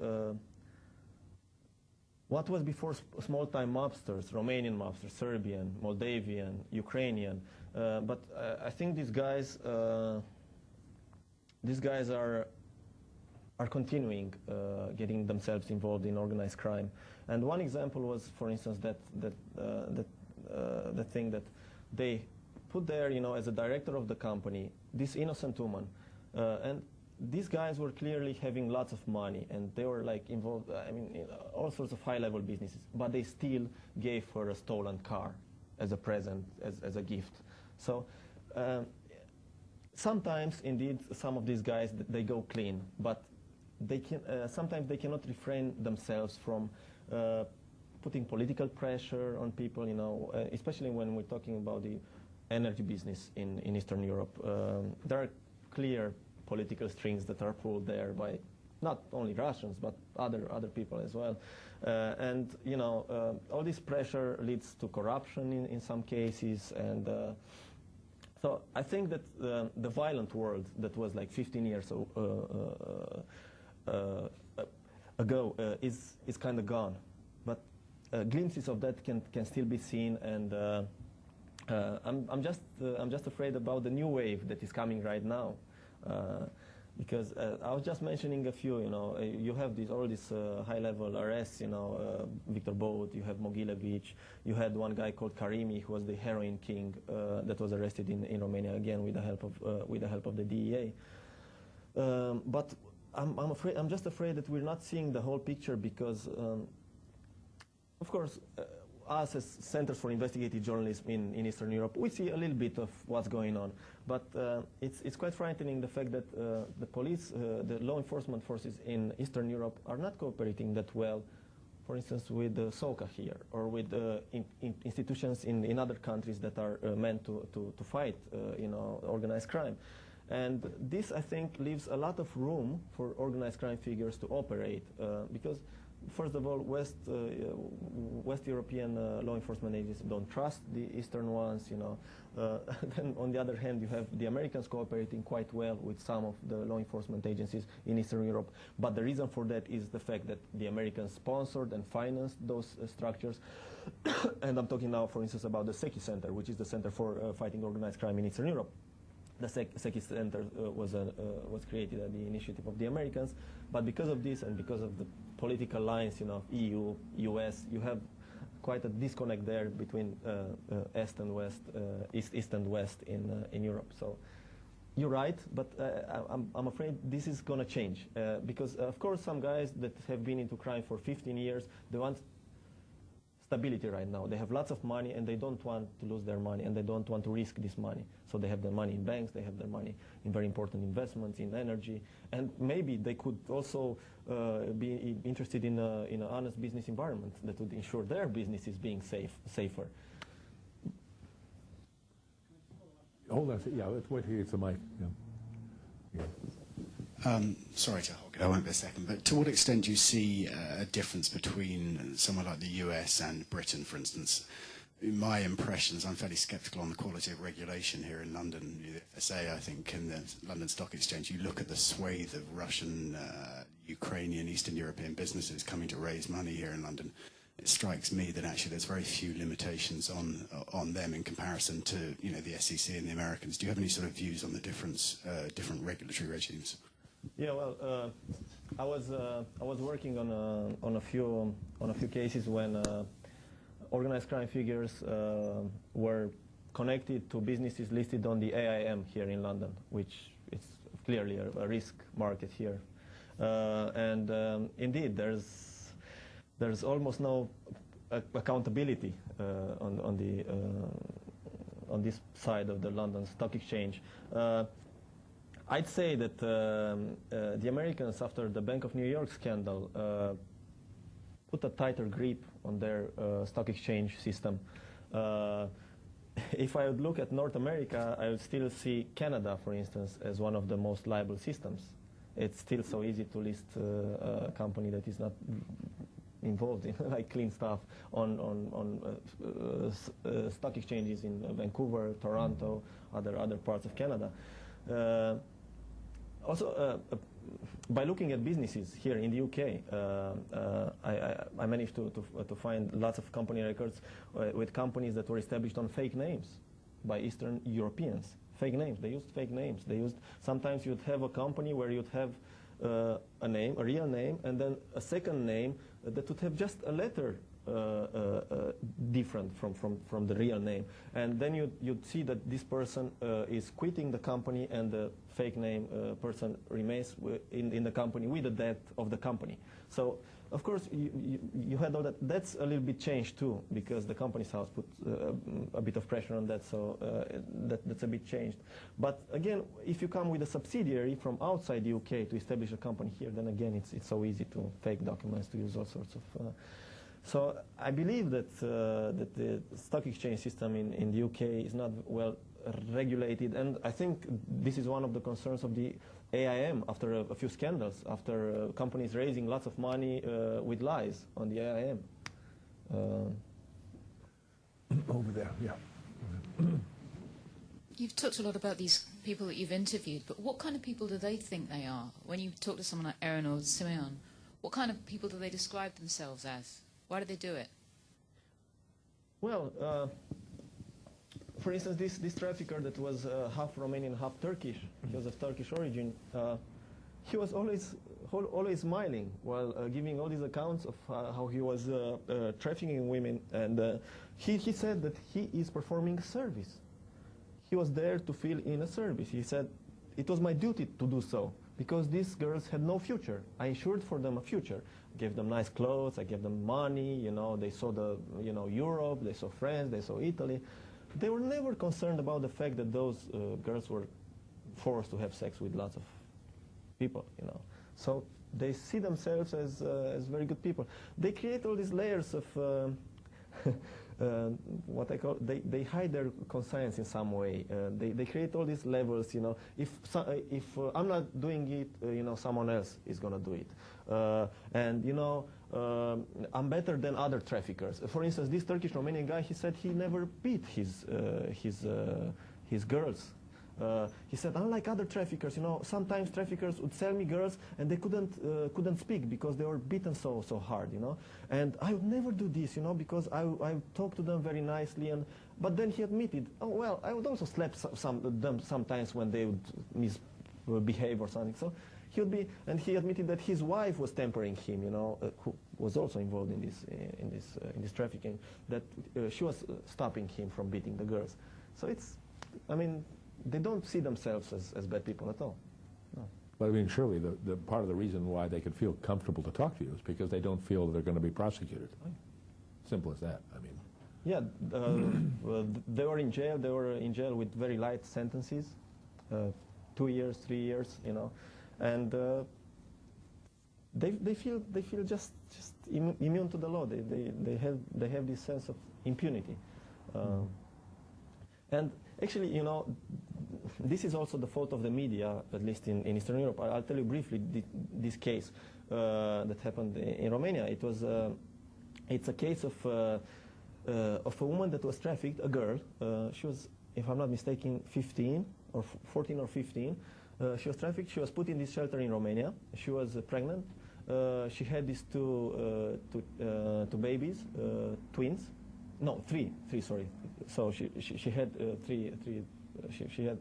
what was before small-time mobsters, Romanian mobsters, Serbian, Moldavian, Ukrainian. But I think these guys are continuing getting themselves involved in organized crime. And one example was, for instance, the thing that they put there, as a director of the company, this innocent woman, and these guys were clearly having lots of money, and they were like involved, in all sorts of high-level businesses, but they still gave her a stolen car as a present, as a gift. So sometimes, indeed, some of these guys, they go clean, but they can sometimes they cannot refrain themselves from putting political pressure on people, especially when we're talking about the energy business in Eastern Europe. There are clear political strings that are pulled there by not only Russians, but other people as well. And all this pressure leads to corruption in some cases, and So I think that the violent world that was like 15 years ago is kind of gone, but glimpses of that can still be seen, and I'm just afraid about the new wave that is coming right now, because I was just mentioning a few. You have all these high-level arrests. Viktor Bout, you have Mogilevich, you had one guy called Karimi, who was the heroin king, that was arrested in Romania again with the help of the DEA. But I'm just afraid that we're not seeing the whole picture, because, of course, us as Centers for Investigative Journalism in Eastern Europe, we see a little bit of what's going on. But it's quite frightening, the fact that the police, the law enforcement forces in Eastern Europe are not cooperating that well, for instance, with SOCA here, or with institutions in other countries that are meant to fight organized crime. And this, I think, leaves a lot of room for organized crime figures to operate, because, first of all, West European law enforcement agencies don't trust the Eastern ones. Then, on the other hand, you have the Americans cooperating quite well with some of the law enforcement agencies in Eastern Europe. But the reason for that is the fact that the Americans sponsored and financed those structures. And I'm talking now, for instance, about the SECI Center, which is the Center for Fighting Organized Crime in Eastern Europe. The SECI Center was created at the initiative of the Americans, but because of this and because of the political lines, EU, US, you have quite a disconnect there between East and West, East and West in Europe. So you're right, but I'm afraid this is going to change, because of course some guys that have been into crime for 15 years, they want stability right now. They have lots of money, and they don't want to lose their money, and they don't want to risk this money. So they have their money in banks, they have their money in very important investments, in energy, and maybe they could also be interested in an honest business environment that would ensure their business is being safer. Hold on, yeah, let's wait till you get the mic. Yeah. Sorry to hog it, I won't be a second, but to what extent do you see a difference between somewhere like the US and Britain, for instance? My impressions, I'm fairly sceptical on the quality of regulation here in London. The FSA, I think, and the London Stock Exchange, you look at the swathe of Russian, Ukrainian, Eastern European businesses coming to raise money here in London. It strikes me that actually there's very few limitations on them in comparison to the SEC and the Americans. Do you have any sort of views on the different regulatory regimes? Yeah, well, I was working on a few cases when organized crime figures were connected to businesses listed on the AIM here in London, which is clearly a risk market here. And indeed, there's almost no accountability on this side of the London Stock Exchange. I'd say that the Americans, after the Bank of New York scandal, put a tighter grip on their stock exchange system. If I would look at North America, I would still see Canada, for instance, as one of the most liable systems. It's still so easy to list a company that is not involved in like clean stuff on stock exchanges in Vancouver, Toronto, other parts of Canada. Also, by looking at businesses here in the UK, I managed to find lots of company records with companies that were established on fake names by Eastern Europeans. Fake names. They used fake names. Sometimes you'd have a company where you'd have a name, a real name, and then a second name that would have just a letter different from the real name. And then you'd see that this person is quitting the company, and the fake name person remains in the company with the debt of the company. So, of course, you had all that. That's a little bit changed too, because the Companies House put a bit of pressure on that, so that's a bit changed. But again, if you come with a subsidiary from outside the UK to establish a company here, then again, it's so easy to fake documents, to use all sorts of... So I believe that the stock exchange system in the UK is not well regulated, and I think this is one of the concerns of the AIM after a few scandals, after companies raising lots of money with lies on the AIM. Over there, yeah. You've talked a lot about these people that you've interviewed, but what kind of people do they think they are? When you talk to someone like Aaron or Simeon, what kind of people do they describe themselves as? Why do they do it? Well, for instance, this trafficker that was half Romanian, half Turkish, he was of Turkish origin, he was always smiling while giving all these accounts of how he was trafficking women, and he said that he is performing a service. He was there to fill in a service. He said, it was my duty to do so, because these girls had no future. I ensured for them a future. I gave them nice clothes, I gave them money, you know, they saw Europe, they saw France, they saw Italy. They were never concerned about the fact that those girls were forced to have sex with lots of people, you know. So they see themselves as very good people. They create all these layers of what I call, they hide their conscience in some way. They create all these levels, you know. If I'm not doing it, you know, someone else is going to do it. And, you know, I'm better than other traffickers. For instance, this Turkish Romanian guy, he said he never beat his girls. He said, unlike other traffickers, you know, sometimes traffickers would sell me girls and they couldn't speak because they were beaten so hard, you know. And I would never do this, you know, because I talked to them very nicely. But then he admitted, oh well, I would also slap them sometimes when they would misbehave or something. So he would be, and he admitted that his wife was tempering him, you know, who was also involved in this trafficking, that she was stopping him from beating the girls. So it's, I mean, they don't see themselves as bad people at all. No. But I mean, surely the part of the reason why they could feel comfortable to talk to you is because they don't feel they're going to be prosecuted. Simple as that. I mean. Yeah, they were in jail. They were in jail with very light sentences, 2 years, 3 years, you know, and they feel just immune to the law. They have this sense of impunity, and actually, you know, this is also the fault of the media, at least in Eastern Europe. I'll tell you briefly this case that happened in Romania. It's a case of a woman that was trafficked, a girl. She was, if I'm not mistaken, 15 or 14 or 15. She was trafficked. She was put in this shelter in Romania. She was pregnant. She had these two babies, twins. No, three. Sorry. So she had she had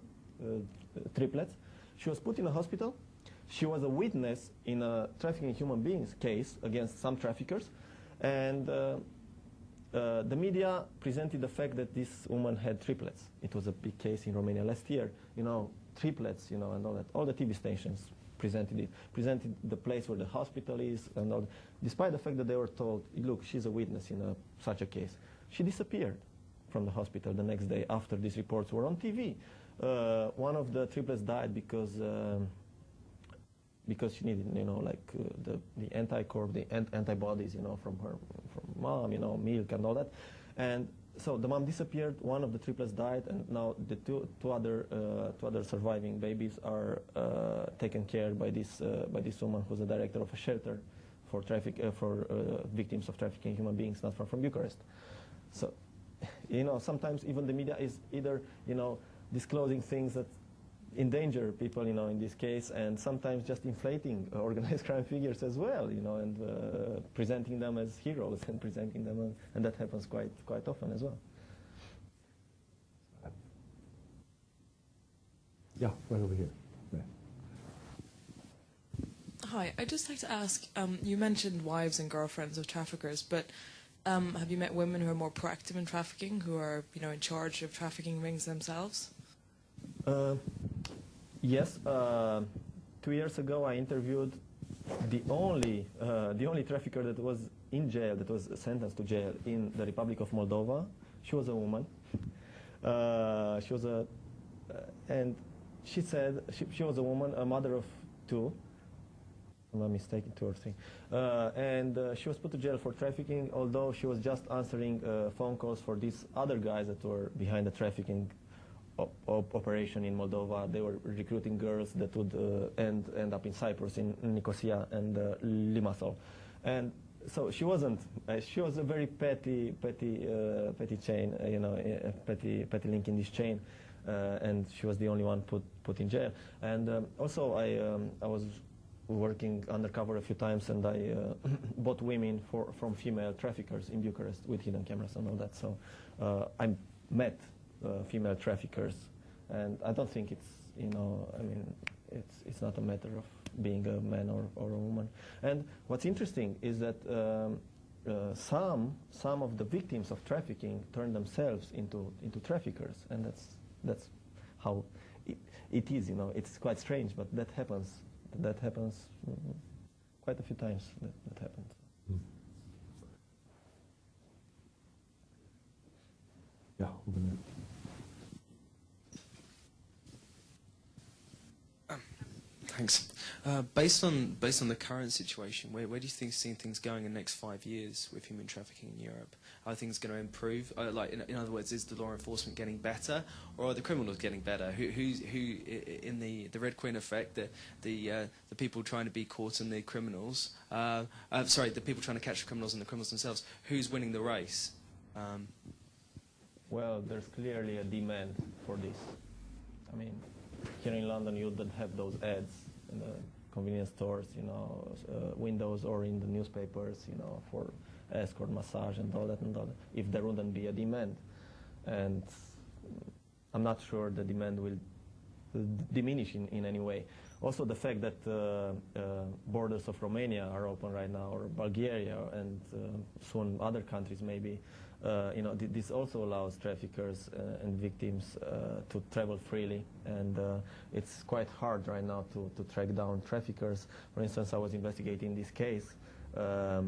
triplets. She was put in a hospital. She was a witness in a trafficking human beings case against some traffickers, and the media presented the fact that this woman had triplets. It was a big case in Romania last year. You know, triplets. You know, and all that. All the TV stations presented it. Presented the place where the hospital is, and all. Despite the fact that they were told, look, she's a witness in such a case. She disappeared from the hospital the next day after these reports were on TV. One of the triplets died because she needed, you know, like the anticorp, the antibodies, you know, from mom, you know, milk and all that. And so the mom disappeared. One of the triplets died, and now the two other surviving babies are taken care by this woman who's the director of a shelter for victims of trafficking human beings, not far from Bucharest. So, you know, sometimes even the media is either, you know, disclosing things that endanger people, you know, in this case, and sometimes just inflating organized crime figures as well, you know, and presenting them as heroes and presenting them, and that happens quite often as well. Yeah, right over here. Yeah. Hi, I'd just like to ask, you mentioned wives and girlfriends of traffickers, but have you met women who are more proactive in trafficking, who are, you know, in charge of trafficking rings themselves? Yes. 2 years ago, I interviewed the only trafficker that was in jail, that was sentenced to jail in the Republic of Moldova. She was a woman. And she said she was a woman, a mother of two. I'm not mistaken, 2 or 3. And she was put to jail for trafficking, although she was just answering phone calls for these other guys that were behind the trafficking operation in Moldova. They were recruiting girls that would end up in Cyprus, in Nicosia and Limassol. And so she wasn't. She was a very petty chain, petty link in this chain, and she was the only one put in jail. And also, I was working undercover a few times, and I bought women from female traffickers in Bucharest with hidden cameras and all that. So I met female traffickers, and I don't think it's, I mean, it's not a matter of being a man or a woman. And what's interesting is that some of the victims of trafficking turn themselves into traffickers, and that's how it is. It's quite strange, but that happens. That happens quite a few times. That happens. Yeah, over there. Thanks. Based on the current situation, where do you see things going in the next 5 years with human trafficking in Europe? Are things going to improve? In other words, is the law enforcement getting better, or are the criminals getting better? Who in the Red Queen effect, the people trying to be caught and the criminals? The people trying to catch the criminals and the criminals themselves. Who's winning the race? Well, there's clearly a demand for this. I mean, here in London, you don't have those ads in the convenience stores, windows, or in the newspapers, for escort, massage, and all that, if there wouldn't be a demand. And I'm not sure the demand will diminish in any way. Also, the fact that borders of Romania are open right now, or Bulgaria, and soon other countries maybe, this also allows traffickers and victims to travel freely, and it's quite hard right now to track down traffickers. For instance, I was investigating this case, a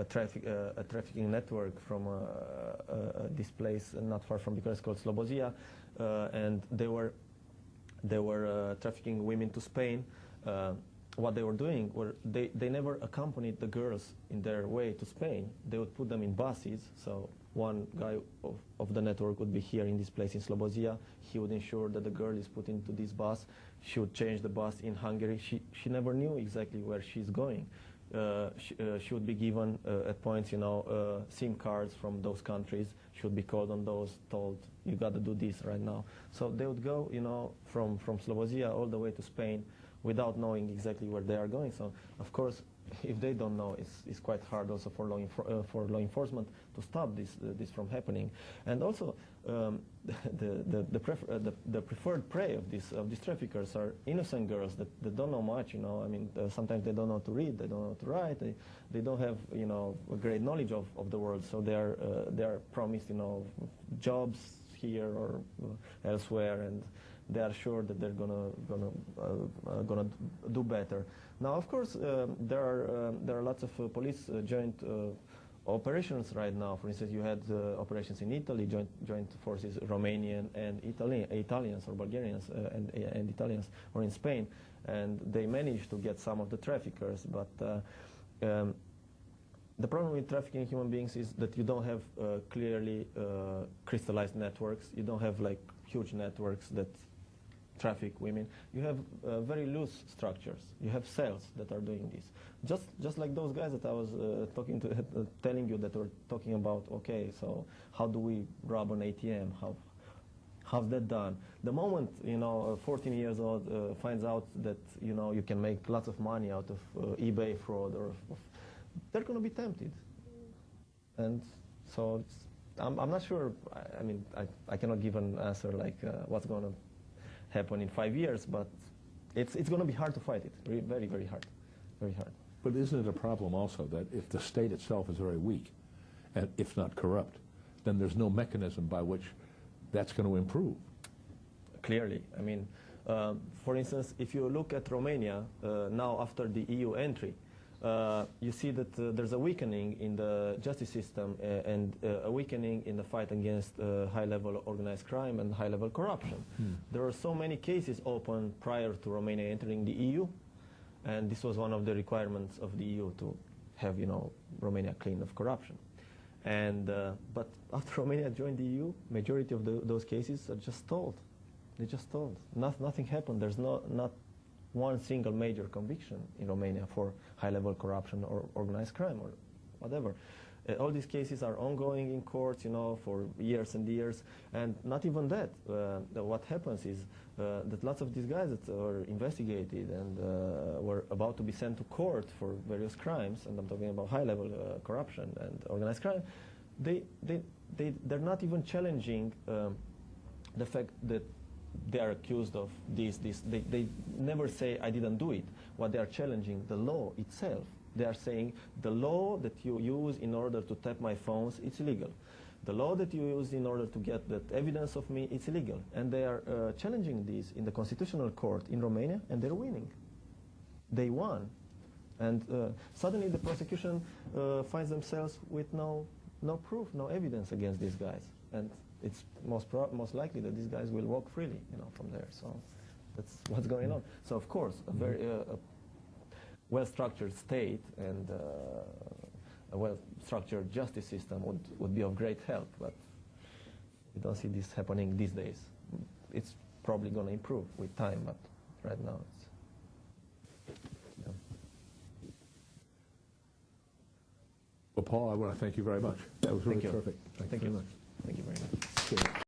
trafficking network from this place not far from Bucharest called Slobozia, and they were trafficking women to Spain. What they were doing were they never accompanied the girls in their way to Spain. They would put them in buses. So one guy of the network would be here in this place in Slobozia. He would ensure that the girl is put into this bus. She would change the bus in Hungary. She never knew exactly where she's going. She would be given at points, SIM cards from those countries. She would be called on those, told, you got to do this right now. So they would go, from Slobozia all the way to Spain, without knowing exactly where they are going. So, of course, if they don't know, it's quite hard also for law enforcement to stop this from happening. And also, the preferred prey of these traffickers are innocent girls that don't know much. I mean, sometimes they don't know to read, they don't know to write, they don't have a great knowledge of the world. So they are promised jobs here or elsewhere, and they are sure that they're gonna do better. Now, of course, there are lots of police joint operations right now. For instance, you had operations in Italy, joint forces, Romanian and Italians or Bulgarians and Italians, or in Spain, and they managed to get some of the traffickers. But the problem with trafficking human beings is that you don't have clearly crystallized networks. You don't have like huge networks that traffic women. You have very loose structures. You have cells that are doing this. Just like those guys that I was telling you that were talking about, okay, so how do we rob an ATM? How's that done? The moment, a 14 years old finds out that, you can make lots of money out of eBay fraud, they're going to be tempted. And so I'm not sure, I mean, I cannot give an answer like what's going to happen in 5 years, but it's going to be hard to fight it. Very, very hard. Very hard. But isn't it a problem also that if the state itself is very weak, and if not corrupt, then there's no mechanism by which that's going to improve? Clearly. I mean, for instance, if you look at Romania now after the EU entry, you see that there's a weakening in the justice system and a weakening in the fight against high-level organized crime and high-level corruption. There are so many cases open prior to Romania entering the EU, and this was one of the requirements of the EU to have, Romania clean of corruption. And but after Romania joined the EU, majority of those cases are just stalled. They just stalled. Nothing happened. There's not one single major conviction in Romania for high-level corruption or organized crime or whatever. All these cases are ongoing in courts, for years and years, and not even that. What happens is that lots of these guys that were investigated and were about to be sent to court for various crimes, and I'm talking about high-level corruption and organized crime, they're not even challenging the fact that they are accused of this. They never say, I didn't do it. What they are challenging, the law itself. They are saying, the law that you use in order to tap my phones, it's illegal. The law that you use in order to get that evidence of me, it's illegal. And they are challenging this in the Constitutional Court in Romania, and they're winning. They won. And suddenly the prosecution finds themselves with no proof, no evidence against these guys. And it's most likely that these guys will walk freely, from there. So that's what's going on. So of course, a very well-structured state and a well-structured justice system would be of great help, but we don't see this happening these days. It's probably going to improve with time, but right now it's... Well, Paul, I want to thank you very much. That was really terrific. Thank you very much. Thank you very much.